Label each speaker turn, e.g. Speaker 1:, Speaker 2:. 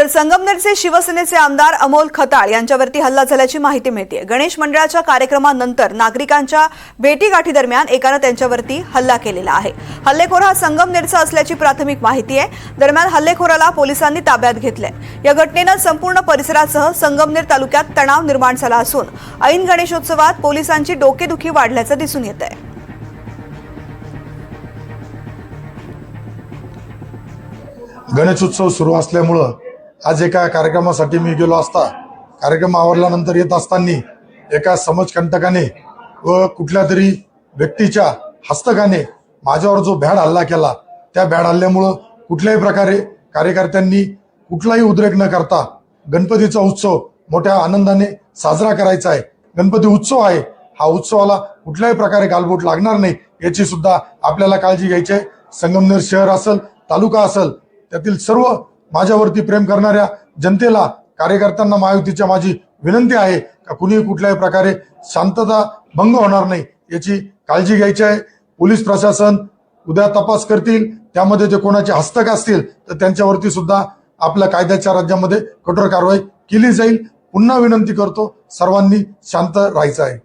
Speaker 1: तर संगमनेरचे शिवसेनेचे आमदार अमोल खताळ यांच्यावरती हल्ला झाल्याची माहिती मिळते। गणेश मंडळाच्या कार्यक्रमानंतर नागरिकांच्या भेटीगाठी दरम्यान एकाने त्यांच्यावरती हल्ला केलेला आहे। हल्लेखोर हा संगमनेरचा असल्याची प्राथमिक माहिती आहे। दरम्यान हल्लेखोराला पोलिसांनी ताब्यात घेतलंय। या घटनेनं संपूर्ण परिसरासह संगमनेर तालुक्यात तणाव निर्माण झाला असून ऐन गणेशोत्सवात पोलिसांची डोकेदुखी वाढल्याचं दिसून येत आहे।
Speaker 2: गणेशोत्सव सुरू असल्यामुळं आज एका कार्यक्रमासाठी मी गेलो असता कार्यक्रम आवरल्यानंतर येत असताना एका समाजकंटकाने व कुठल्या तरी व्यक्तीच्या हस्तकाने माझ्यावर जो भ्याड हल्ला केला, त्या भ्याड हल्ल्यामुळं कुठल्याही प्रकारे कार्यकर्त्यांनी कुठलाही उद्रेक न करता गणपतीचा उत्सव मोठ्या आनंदाने साजरा करायचा आहे। गणपती उत्सव आहे, हा उत्सवाला कुठल्याही प्रकारे गालबोट लागणार नाही याची सुद्धा आपल्याला काळजी घ्यायची आहे। संगमनेर शहर असेल, तालुका असेल, त्यातील सर्व माझ्यावरती प्रेम करणाऱ्या जनतेला, कार्यकर्त्यांना महायुतीच्या माझी विनंती आहे का कुणी कुठल्याही प्रकारे शांतता भंग होणार नाही याची काळजी घ्यायची आहे। पोलीस प्रशासन उद्या तपास करतील, त्यामध्ये जे कोणाचे हस्तक असतील तर त्यांच्यावरती सुद्धा आपल्या कायद्याच्या राज्यामध्ये कठोर कारवाई केली जाईल। पुन्हा विनंती करतो, सर्वांनी शांत राहायचं आहे।